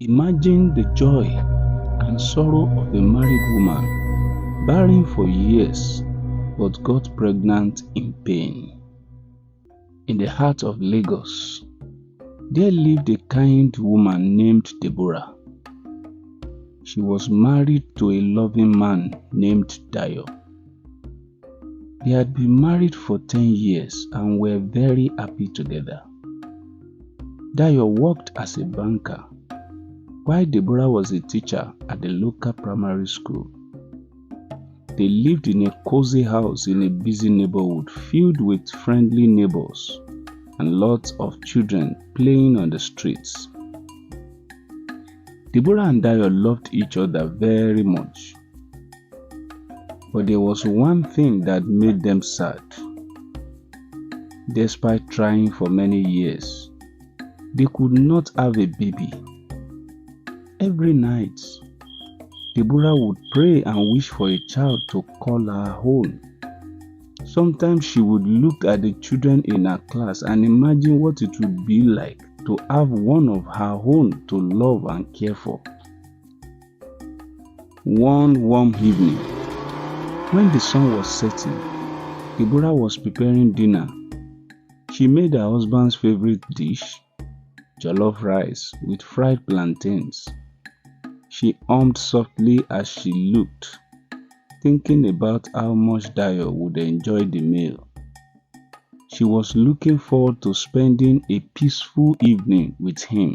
Imagine the joy and sorrow of a married woman, barren for years, but got pregnant in pain. In the heart of Lagos, there lived a kind woman named Deborah. She was married to a loving man named Dayo. They had been married for 10 years and were very happy together. Dayo worked as a banker, while Deborah was a teacher at the local primary school. They lived in a cozy house in a busy neighborhood filled with friendly neighbors and lots of children playing on the streets. Deborah and Dayo loved each other very much. But there was one thing that made them sad. Despite trying for many years, they could not have a baby. Every night, Deborah would pray and wish for a child to call her own. Sometimes she would look at the children in her class and imagine what it would be like to have one of her own to love and care for. One warm evening, when the sun was setting, Deborah was preparing dinner. She made her husband's favorite dish, jollof rice with fried plantains. She hummed softly as she looked, thinking about how much Dayo would enjoy the meal. She was looking forward to spending a peaceful evening with him.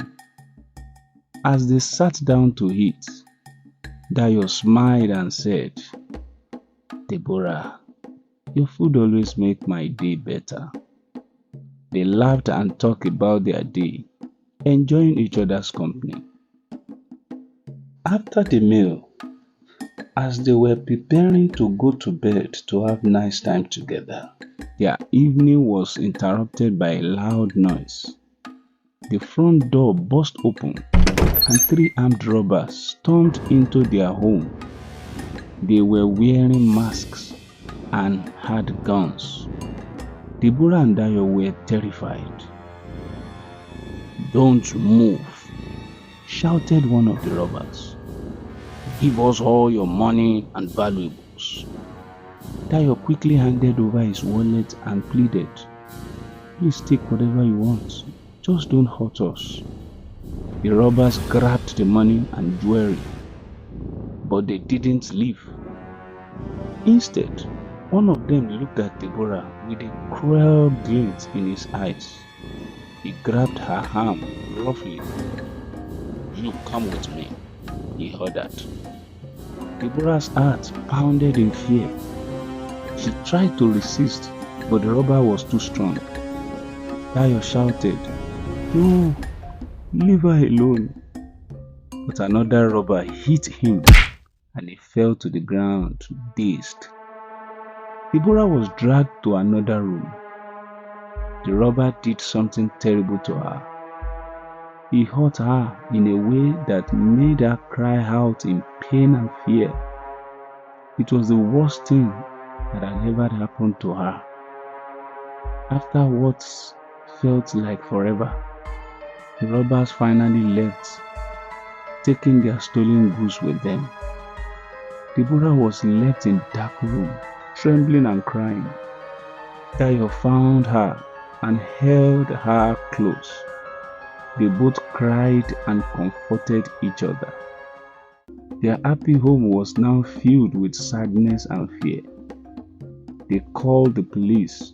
As they sat down to eat, Dayo smiled and said, "Deborah, your food always makes my day better." They laughed and talked about their day, enjoying each other's company. After the meal, as they were preparing to go to bed to have nice time together, their evening was interrupted by a loud noise. The front door burst open and 3 armed robbers stormed into their home. They were wearing masks and had guns. Deborah and Dayo were terrified. "Don't move," shouted one of the robbers. "Give us all your money and valuables." Dayo quickly handed over his wallet and pleaded, "Please take whatever you want, just don't hurt us." The robbers grabbed the money and jewelry, but they didn't leave. Instead, one of them looked at Deborah with a cruel glint in his eyes. He grabbed her arm roughly. "You come with me," he ordered. Deborah's heart pounded in fear. She tried to resist, but the robber was too strong. Dayo shouted, "No, leave her alone." But another robber hit him and he fell to the ground, dazed. Deborah was dragged to another room. The robber did something terrible to her. He hurt her in a way that made her cry out in pain and fear. It was the worst thing that had ever happened to her. After what felt like forever, the robbers finally left, taking their stolen goods with them. Deborah was left in a dark room, trembling and crying. Dayo found her and held her close. They both cried and comforted each other. Their happy home was now filled with sadness and fear. They called the police,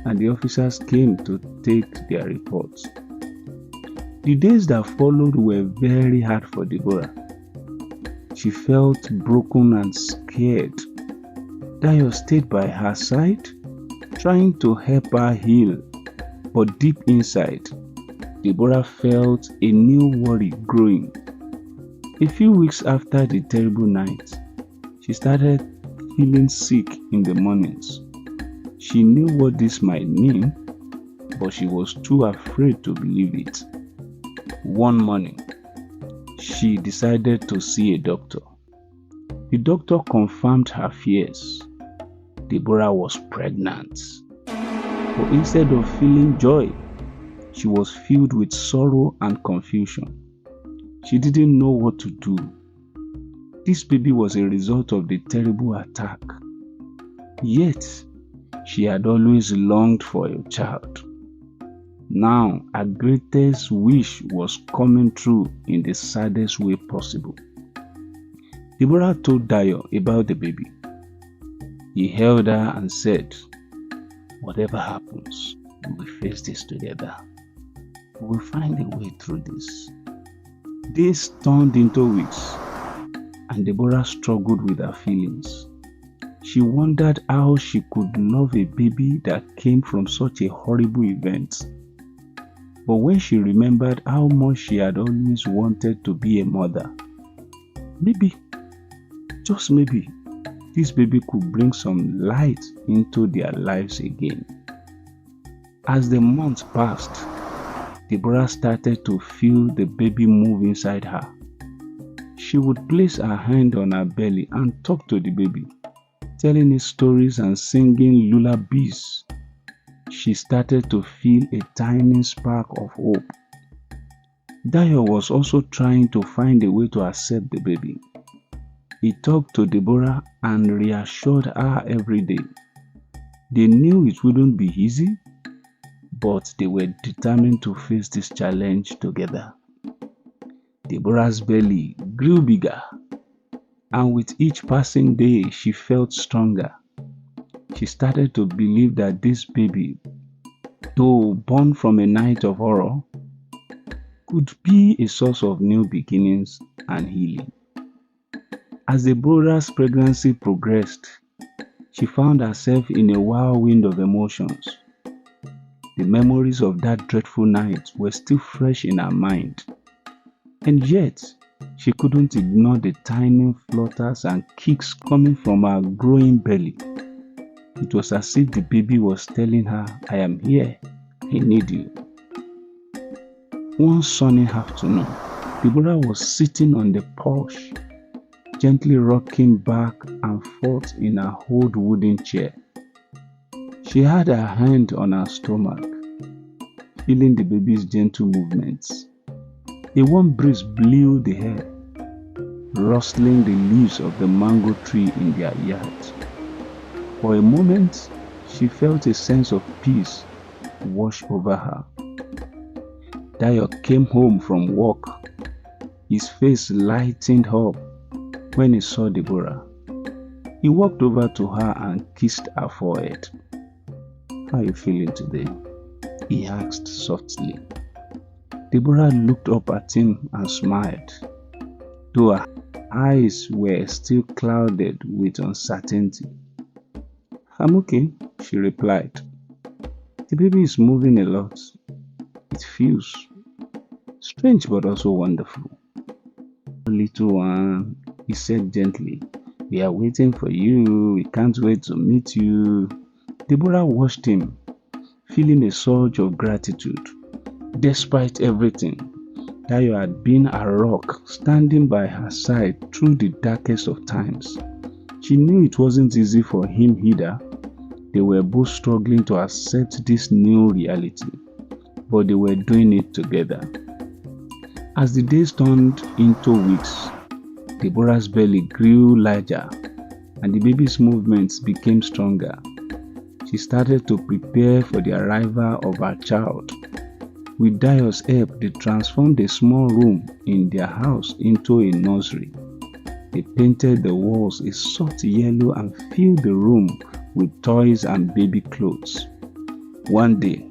and the officers came to take their reports. The days that followed were very hard for Deborah. She felt broken and scared. Dayo stayed by her side, trying to help her heal, but deep inside, Deborah felt a new worry growing. A few weeks after the terrible night, she started feeling sick in the mornings. She knew what this might mean, but she was too afraid to believe it. One morning, she decided to see a doctor. The doctor confirmed her fears. Deborah was pregnant. But instead of feeling joy, she was filled with sorrow and confusion. She didn't know what to do. This baby was a result of the terrible attack. Yet, she had always longed for a child. Now, her greatest wish was coming true in the saddest way possible. Deborah told Dayo about the baby. He held her and said, "Whatever happens, we will face this together. We will find a way through this." Days turned into weeks, and Deborah struggled with her feelings. She wondered how she could love a baby that came from such a horrible event. But when she remembered how much she had always wanted to be a mother, maybe, just maybe, this baby could bring some light into their lives again. As the months passed, Deborah started to feel the baby move inside her. She would place her hand on her belly and talk to the baby, telling it stories and singing lullabies. She started to feel a tiny spark of hope. Dayo was also trying to find a way to accept the baby. He talked to Deborah and reassured her every day. They knew it wouldn't be easy, but they were determined to face this challenge together. Deborah's belly grew bigger, and with each passing day, she felt stronger. She started to believe that this baby, though born from a night of horror, could be a source of new beginnings and healing. As Deborah's pregnancy progressed, she found herself in a whirlwind of emotions. The memories of that dreadful night were still fresh in her mind, and yet she couldn't ignore the tiny flutters and kicks coming from her growing belly. It was as if the baby was telling her, "I am here, I need you." One sunny afternoon, Deborah was sitting on the porch, gently rocking back and forth in her old wooden chair. She had her hand on her stomach, feeling the baby's gentle movements. A warm breeze blew the air, rustling the leaves of the mango tree in their yard. For a moment, she felt a sense of peace wash over her. Dayo came home from work. His face lightened up when he saw Deborah. He walked over to her and kissed her forehead. "How are you feeling today?" he asked softly. Deborah looked up at him and smiled, though her eyes were still clouded with uncertainty. "I'm okay," she replied. "The baby is moving a lot. It feels strange but also wonderful." "Little one," he said gently, "we are waiting for you. We can't wait to meet you." Deborah watched him, feeling a surge of gratitude. Despite everything, Dayo had been a rock, standing by her side through the darkest of times. She knew it wasn't easy for him either. They were both struggling to accept this new reality, but they were doing it together. As the days turned into weeks, Deborah's belly grew larger and the baby's movements became stronger. She started to prepare for the arrival of her child. With Dayo's help, they transformed a small room in their house into a nursery. They painted the walls a soft yellow and filled the room with toys and baby clothes. One day,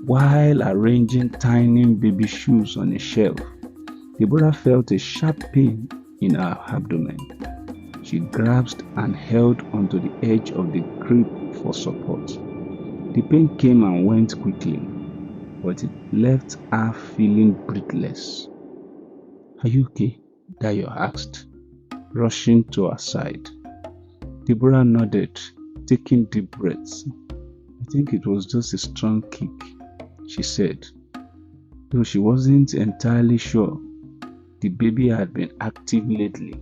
while arranging tiny baby shoes on a shelf, Deborah felt a sharp pain in her abdomen. She grasped and held onto the edge of the crib for support. The pain came and went quickly, but it left her feeling breathless. "Are you okay?" Dayo asked, rushing to her side. Deborah nodded, taking deep breaths. "I think it was just a strong kick," she said, though she wasn't entirely sure. The baby had been active lately,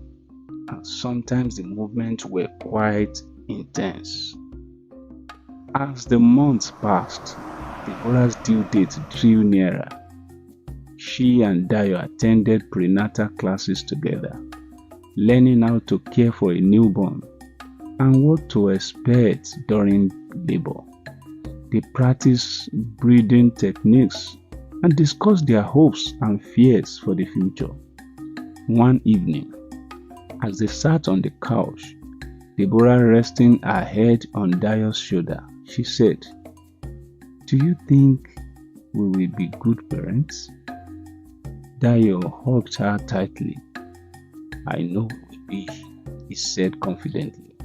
and sometimes the movements were quite intense. As the months passed, Deborah's due date drew nearer. She and Dayo attended prenatal classes together, learning how to care for a newborn and what to expect during labor. They practiced breathing techniques and discussed their hopes and fears for the future. One evening, as they sat on the couch, Deborah resting her head on Dayo's shoulder, she said, "Do you think we will be good parents?" Dayo hugged her tightly. "I know we will be," he said confidently.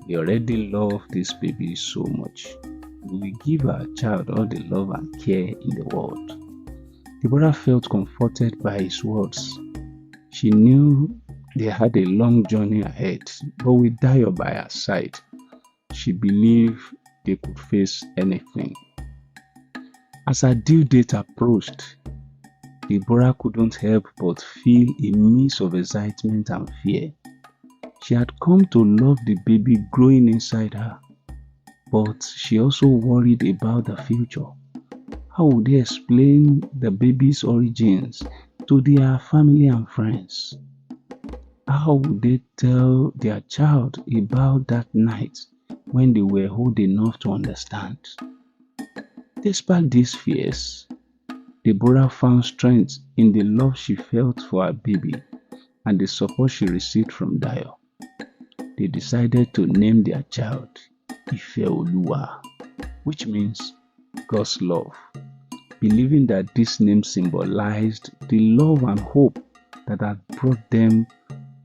"We already love this baby so much. We will give our child all the love and care in the world." Deborah felt comforted by his words. She knew they had a long journey ahead, but with Dayo by her side, she believed they could face anything. As her due date approached, Deborah couldn't help but feel a mix of excitement and fear. She had come to love the baby growing inside her, but she also worried about the future. How would they explain the baby's origins to their family and friends? How would they tell their child about that night when they were old enough to understand? Despite these fears, Deborah found strength in the love she felt for her baby and the support she received from Dayo. They decided to name their child Ifeoluwa, which means God's love, believing that this name symbolized the love and hope that had brought them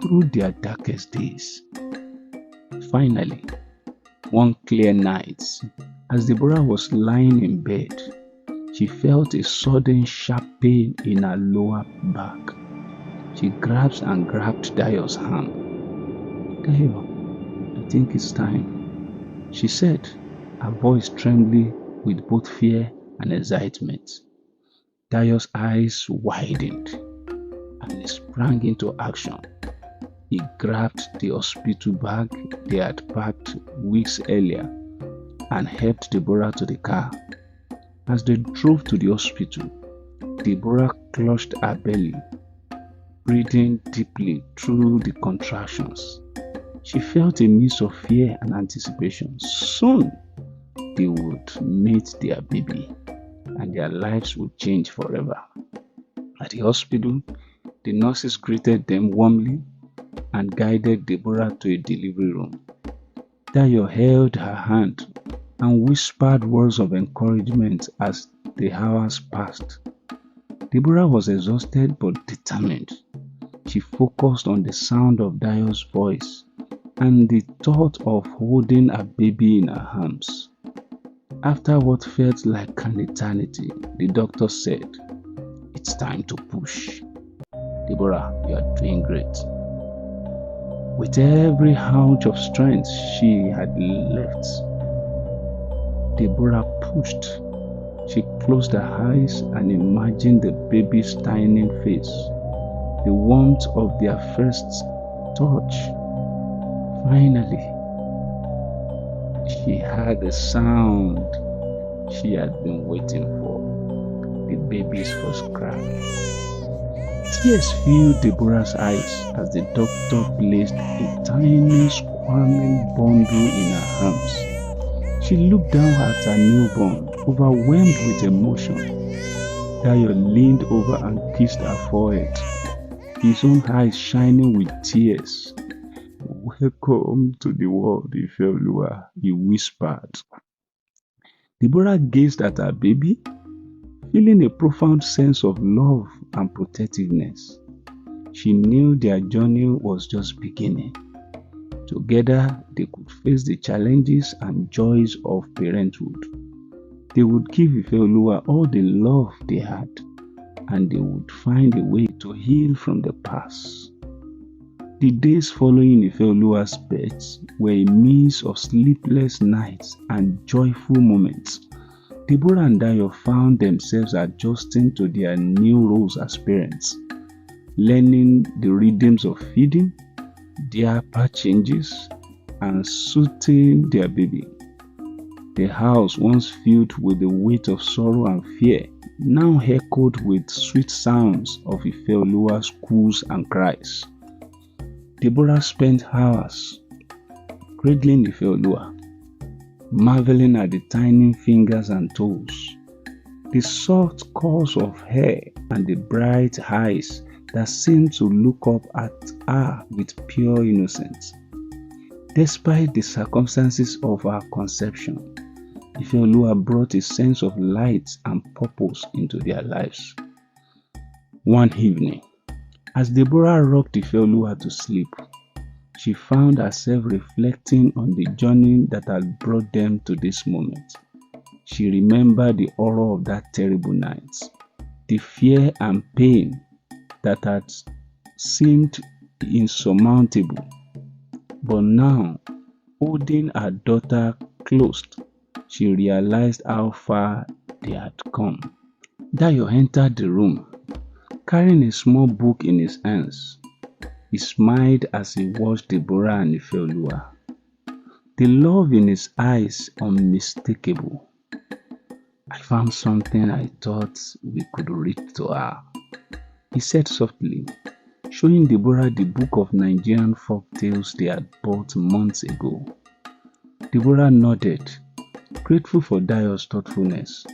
through their darkest days. Finally, one clear night, as Deborah was lying in bed, she felt a sudden sharp pain in her lower back. She grabbed Dayo's hand. "Dayo, I think it's time," she said, her voice trembling with both fear and excitement. Dayo's eyes widened and he sprang into action. He grabbed the hospital bag they had packed weeks earlier and helped Deborah to the car. As they drove to the hospital, Deborah clutched her belly, breathing deeply through the contractions. She felt a mix of fear and anticipation. Soon, they would meet their baby and their lives would change forever. At the hospital, the nurses greeted them warmly and guided Deborah to a delivery room. Dayo held her hand and whispered words of encouragement as the hours passed. Deborah was exhausted but determined. She focused on the sound of Dayo's voice and the thought of holding a baby in her arms. After what felt like an eternity, the doctor said, "It's time to push. Deborah, you are doing great." With every ounce of strength she had left, Deborah pushed. She closed her eyes and imagined the baby's tiny face, the warmth of their first touch. Finally, she heard the sound she had been waiting for, the baby's first cry. Tears filled Deborah's eyes as the doctor placed a tiny squirming bundle in her arms. She looked down at her newborn, overwhelmed with emotion. Dayo leaned over and kissed her forehead, his own eyes shining with tears. "Welcome to the world, Ifeoluwa," he whispered. Deborah gazed at her baby, feeling a profound sense of love and protectiveness. She knew their journey was just beginning. Together, they could face the challenges and joys of parenthood. They would give Ifeoluwa all the love they had, and they would find a way to heal from the past. The days following Ifeoluwa's birth were a mix of sleepless nights and joyful moments. Deborah and Dayo found themselves adjusting to their new roles as parents, learning the rhythms of feeding, diaper changes, and soothing their baby. The house, once filled with the weight of sorrow and fear, now echoed with sweet sounds of Ifeoluwa's coos and cries. Deborah spent hours cradling Ifeoluwa, marveling at the tiny fingers and toes, the soft curls of hair and the bright eyes that seemed to look up at her with pure innocence. Despite the circumstances of her conception, Ifeoluwa brought a sense of light and purpose into their lives. One evening, as Deborah rocked Ifeoluwa to sleep, she found herself reflecting on the journey that had brought them to this moment. She remembered the horror of that terrible night, the fear and pain that had seemed insurmountable. But now, holding her daughter close, she realized how far they had come. Dayo entered the room, carrying a small book in his hands. He smiled as he watched Deborah and Ifeoluwa, the love in his eyes unmistakable. "I found something I thought we could read to her," he said softly, showing Deborah the book of Nigerian folktales they had bought months ago. Deborah nodded, grateful for Dayo's thoughtfulness.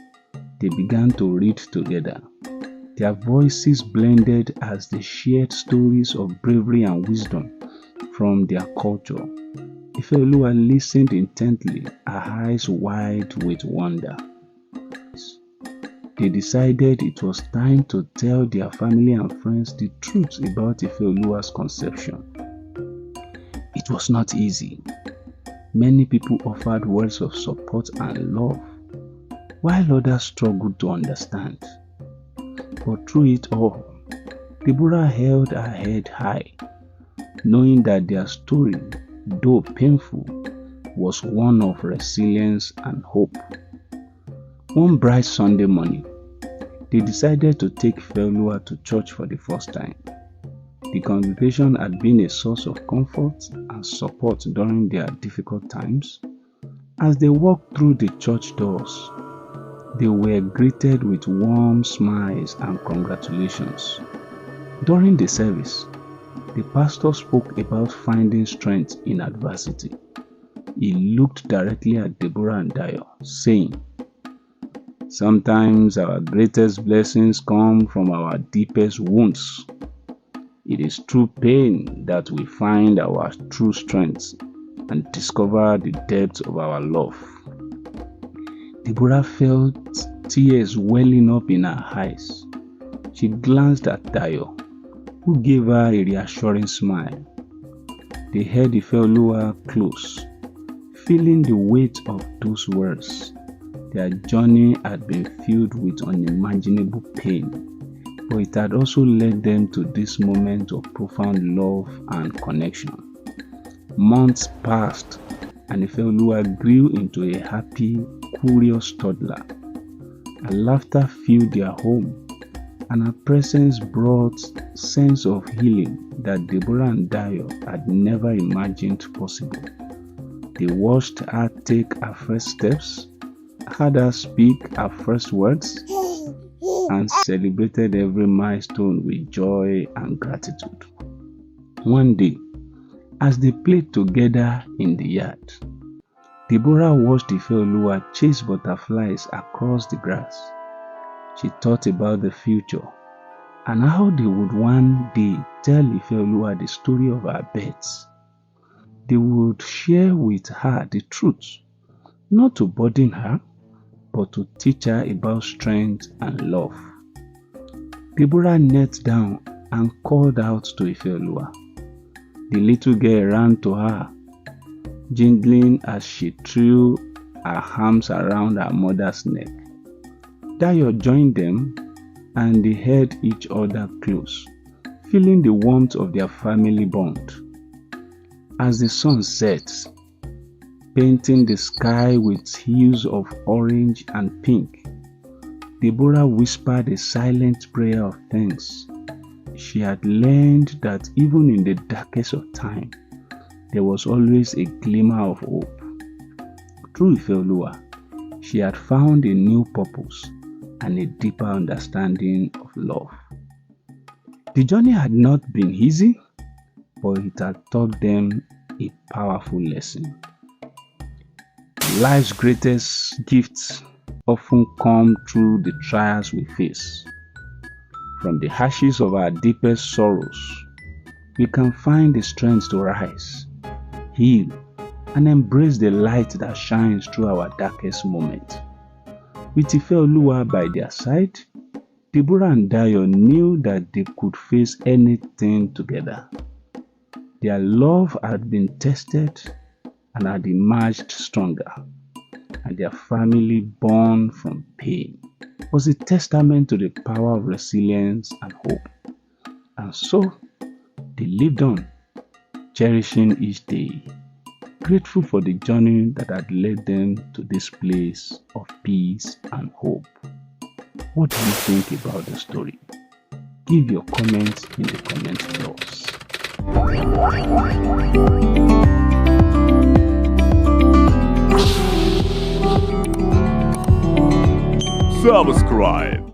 They began to read together. Their voices blended as they shared stories of bravery and wisdom from their culture. Ifeoluwa listened intently, her eyes wide with wonder. They decided it was time to tell their family and friends the truth about Ifeoluwa's conception. It was not easy. Many people offered words of support and love, while others struggled to understand. But through it all, Deborah held her head high, knowing that their story, though painful, was one of resilience and hope. One bright Sunday morning, they decided to take Ifeoluwa to church for the first time. The congregation had been a source of comfort and support during their difficult times. As they walked through the church doors, they were greeted with warm smiles and congratulations. During the service, the pastor spoke about finding strength in adversity. He looked directly at Deborah and Dayo, saying, "Sometimes our greatest blessings come from our deepest wounds. It is through pain that we find our true strength and discover the depth of our love." Deborah felt tears welling up in her eyes. She glanced at Dayo, who gave her a reassuring smile. They held Ifeoluwa close, feeling the weight of those words. Their journey had been filled with unimaginable pain, but it had also led them to this moment of profound love and connection. Months passed, and Ifeoluwa grew into a happy, curious toddler. Her laughter filled their home, and her presence brought a sense of healing that Deborah and Dayo had never imagined possible. They watched her take her first steps, heard her speak her first words, and celebrated every milestone with joy and gratitude. One day, as they played together in the yard, Deborah watched Ifeoluwa chase butterflies across the grass. She thought about the future and how they would one day tell Ifeoluwa the story of her birds. They would share with her the truth, not to burden her, but to teach her about strength and love. Deborah knelt down and called out to Ifeoluwa. The little girl ran to her, jingling as she threw her arms around her mother's neck. Dayo joined them, and they held each other close, feeling the warmth of their family bond. As the sun set, painting the sky with hues of orange and pink, Deborah whispered a silent prayer of thanks. She had learned that even in the darkest of time, there was always a glimmer of hope. Through Ifeoluwa, she had found a new purpose, and a deeper understanding of love. The journey had not been easy, but it had taught them a powerful lesson. Life's greatest gifts often come through the trials we face. From the ashes of our deepest sorrows, we can find the strength to rise, heal, and embrace the light that shines through our darkest moment. With Ifeoluwa by their side, Deborah and Dayo knew that they could face anything together. Their love had been tested and had emerged stronger, and their family born from pain was a testament to the power of resilience and hope. And so, they lived on, cherishing each day, grateful for the journey that had led them to this place of peace and hope. What do you think about the story? Give your comments in the comment box. Subscribe.